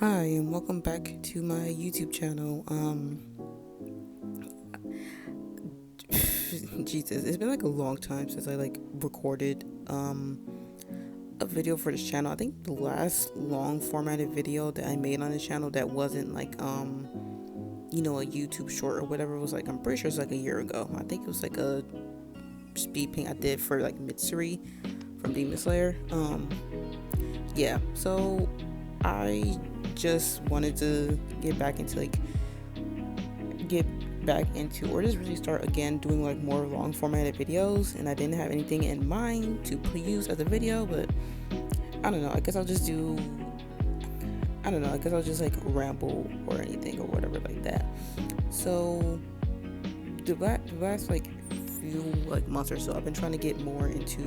Hi, and welcome back to my YouTube channel. Jesus, it's been like a long time since I recorded a video for this channel. I think the last long formatted video that I made on this channel that wasn't a YouTube short or whatever was I'm pretty sure it's like a year ago. I think it was like a speed paint I did for like Mitsuri from Demon Slayer. Yeah, so I just wanted to get back into or just really start again doing like more long formatted videos, and I didn't have anything in mind to use as a video, but I don't know, I guess I'll just like ramble or anything or whatever like that. So the last like few like months or so, I've been trying to get more into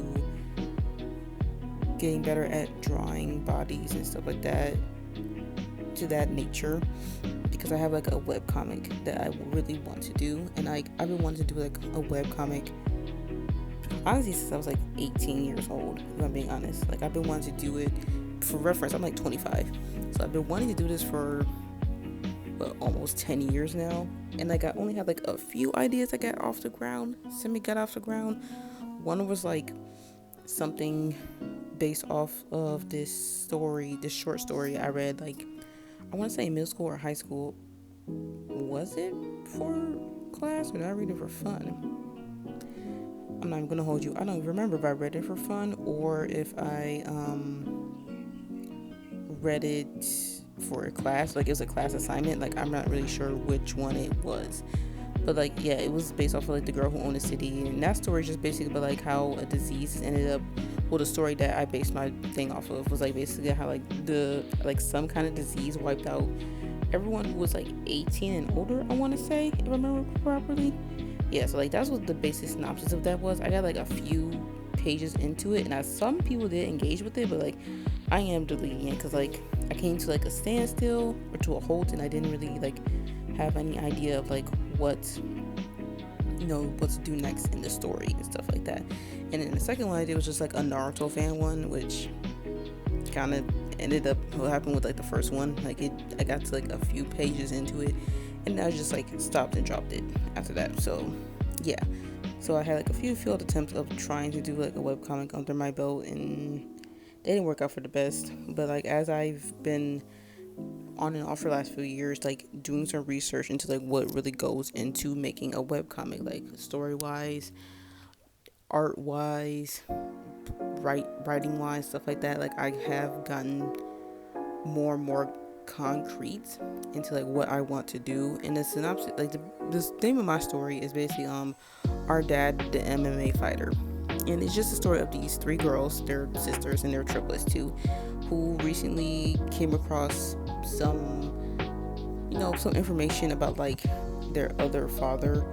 getting better at drawing bodies and stuff like that, to that nature, because I have like a webcomic that I really want to do, and I've been wanting to do like a webcomic honestly since I was like 18 years old, if I'm being honest. Like I've been wanting to do it. For reference, I'm like 25, so I've been wanting to do this for almost 10 years now, and like I only had like a few ideas that got off the ground. One was like something based off of this short story I read, like I want to say middle school or high school. Was it for class or did I read it for fun? I'm not even gonna hold you. I don't remember if I read it for fun or if I read it for a class. Like it was a class assignment. Like I'm not really sure which one it was. But like yeah, it was based off of like the girl who owned the city, and that story is just basically about like how a disease ended up. Well, the story that I based my thing off of was like basically how like some kind of disease wiped out everyone who was like 18 and older, I want to say, if I remember properly. Yeah, so like that's what the basic synopsis of that was. I got like a few pages into it, and some people did engage with it, but like I am deleting it because like I came to like a standstill or to a halt, and I didn't really like have any idea of like what to do next in the story and stuff like that. And then the second one I did was just like a Naruto fan one, which kind of ended up what happened with like the first one. Like I got to like a few pages into it, and I just like stopped and dropped it after that. So yeah, so I had like a few failed attempts of trying to do like a webcomic under my belt, and they didn't work out for the best. But like as I've been on and off for the last few years, like doing some research into like what really goes into making a webcomic, like story wise, art wise, writing wise, stuff like that. Like I have gotten more and more concrete into like what I want to do. And the synopsis, like the name of my story is basically our dad, the MMA fighter, and it's just a story of these three girls, they're sisters and they're triplets too, who recently came across some information about like their other father,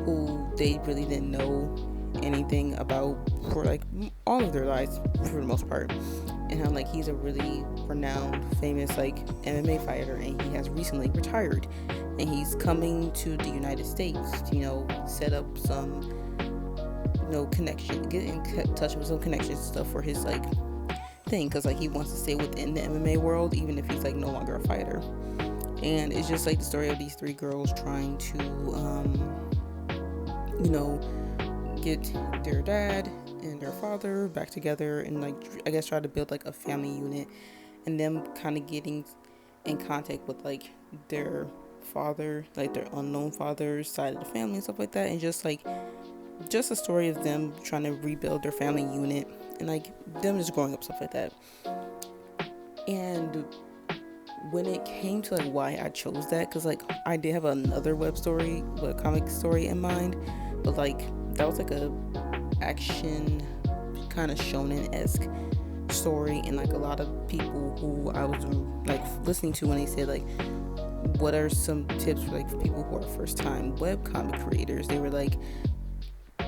who they really didn't know anything about for like all of their lives for the most part, and how like he's a really renowned, famous like MMA fighter, and he has recently retired, and he's coming to the United States to set up some connection, get in touch with some connections and stuff for his like thing, because like he wants to stay within the MMA world even if he's like no longer a fighter. And it's just like the story of these three girls trying to get their dad and their father back together, and like I guess try to build like a family unit, and them kind of getting in contact with like their father, like their unknown father's side of the family and stuff like that, and just a story of them trying to rebuild their family unit, and like them just growing up, stuff like that. And when it came to like why I chose that, because like I did have another comic story in mind, but like that was like a action kind of shonen-esque story, and like a lot of people who I was like listening to when they said like what are some tips for like for people who are first time webcomic creators, they were like,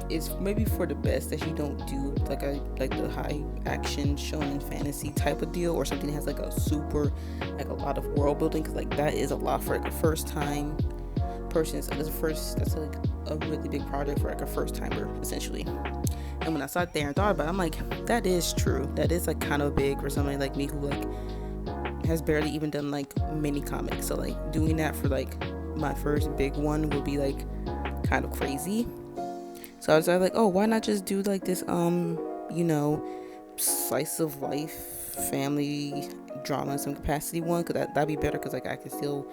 it's maybe for the best that you don't do like the high action shonen fantasy type of deal, or something that has like a super like a lot of world building, because like that is a lot for like a first time person. So that's like a really big project for like a first timer essentially. And when I sat there and thought about it, I'm like, that is true, that is like kind of big for somebody like me who like has barely even done like mini comics, so like doing that for like my first big one would be like kind of crazy. So I was like, oh, why not just do like this you know, slice of life family drama in some capacity one, because that'd be better, because like I can still,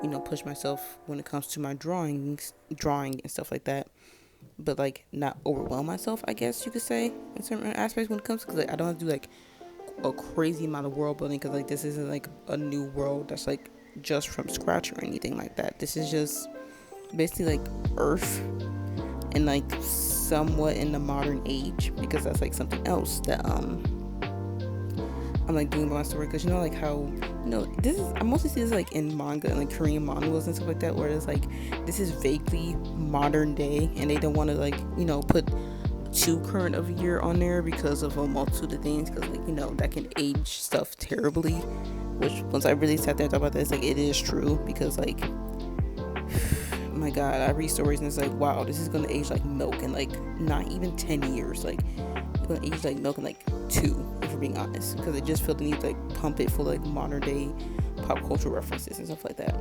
you know, push myself when it comes to my drawing and stuff like that, but like not overwhelm myself, I guess you could say, in certain aspects when it comes, because like I don't have to do like a crazy amount of world building, because like this isn't like a new world that's like just from scratch or anything like that. This is just basically like Earth, and like somewhat in the modern age, because that's like something else that I'm like doing by my story, because you know like how, you know, this is, I mostly see this like in manga and like Korean mangas and stuff like that, where it's like this is vaguely modern day, and they don't want to like, you know, put too current of a year on there because of a multitude of things, because like, you know, that can age stuff terribly, which once I really sat there and thought about this, like it is true, because like my god, I read stories and it's like, wow, this is gonna age like milk in like not even 10 years, like it's gonna age like milk in like 2, if we're being honest, because it just feel the need to like pump it for like modern day pop culture references and stuff like that.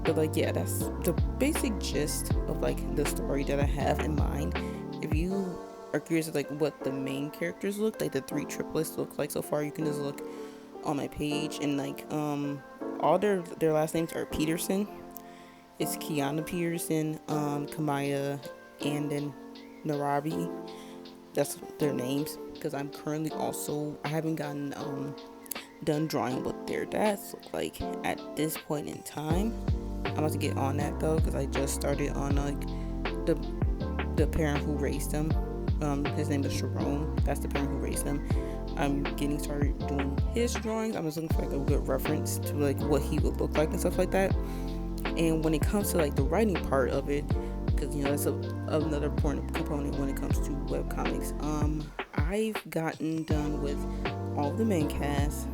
But like, yeah, that's the basic gist of like the story that I have in mind. If you are curious of like what the main characters look like, the 3 triplets look like so far, you can just look on my page, and like all their last names are Peterson. It's Kiana Peterson, Kamaya, and then Narabi. That's their names, because I'm currently also, I haven't gotten done drawing what their dads look like at this point in time. I'm about to get on that though, because I just started on like the parent who raised them. His name is Sharon. That's the parent who raised them. I'm getting started doing his drawings. I'm just looking for like a good reference to like what he would look like and stuff like that. And when it comes to like the writing part of it, because you know that's another important component when it comes to webcomics, I've gotten done with all the main cast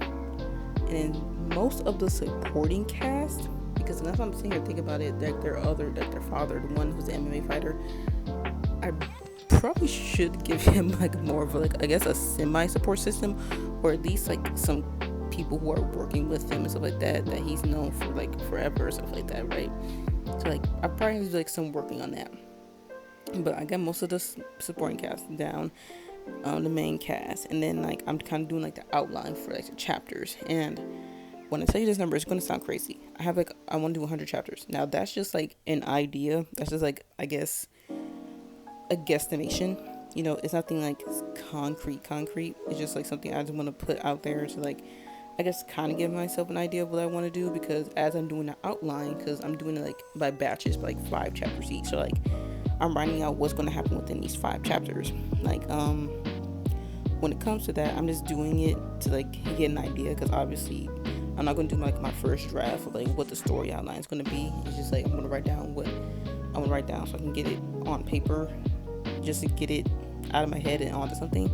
and most of the supporting cast, because that's what I'm sitting here thinking about it, like their father, the one who's the MMA fighter, I probably should give him like more of a, like, I guess a semi support system, or at least like some people who are working with him and stuff like that he's known for like forever or stuff like that, right? So like I probably have to do like some working on that, but I got most of the supporting cast down, the main cast, and then like I'm kind of doing like the outline for like the chapters. And when I tell you this number, it's going to sound crazy. I want to do 100 chapters. Now that's just like an idea, that's just like, I guess, a guesstimation, you know. It's nothing like concrete. It's just like something I just want to put out there to like, I guess, kind of give myself an idea of what I want to do, because as I'm doing the outline, because I'm doing it like by batches, like 5 chapters each, so like I'm writing out what's going to happen within these 5 chapters. Like when it comes to that, I'm just doing it to like get an idea, because obviously I'm not going to do like my first draft of like what the story outline is going to be. It's just like I'm going to write down what I'm going to write down so I can get it on paper, just to get it out of my head and onto something.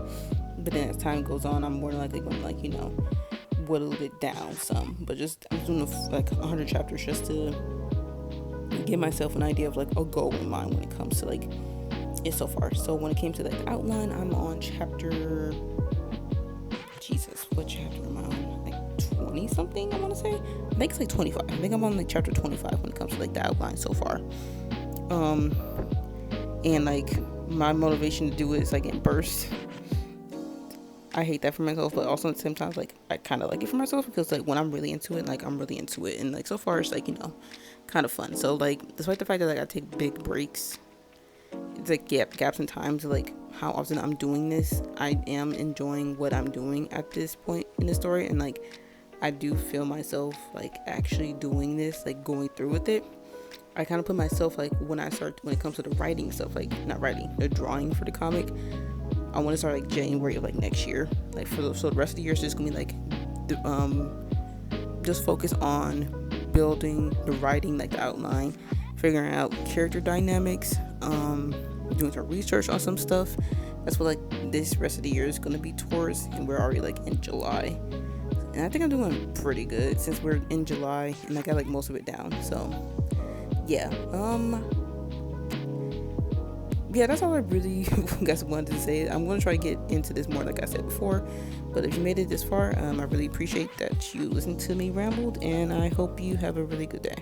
But then as time goes on, I'm more likely going to, like, you know, whittle it down some. But just I'm doing like 100 chapters just to give myself an idea of like a goal in mind when it comes to like it so far. So when it came to like the outline, I'm on chapter, Jesus, what chapter am I on? Like 20 something, I want to say. I think it's like 25. I think I'm on like chapter 25 when it comes to like the outline so far. And like my motivation to do it is like in bursts. I hate that for myself, but also at the same time, like I kind of like it for myself, because like when I'm really into it, like I'm really into it, and like so far it's like, you know, kind of fun. So like despite the fact that like I take big breaks, it's like gaps in time to like how often I'm doing this, I am enjoying what I'm doing at this point in the story, and like I do feel myself like actually doing this, like going through with it. I kind of put myself like when it comes to the writing stuff, like not writing, the drawing for the comic, I want to start like January of like next year, like so the rest of the year is just gonna be like just focus on building the writing, like the outline, figuring out character dynamics, doing some research on some stuff. That's what like this rest of the year is gonna be towards, and we're already like in July, and I think I'm doing pretty good since we're in July and I got like most of it down. So yeah, yeah, that's all I really guys wanted to say. I'm going to try to get into this more, like I said before. But if you made it this far, I really appreciate that you listened to me rambled, and I hope you have a really good day.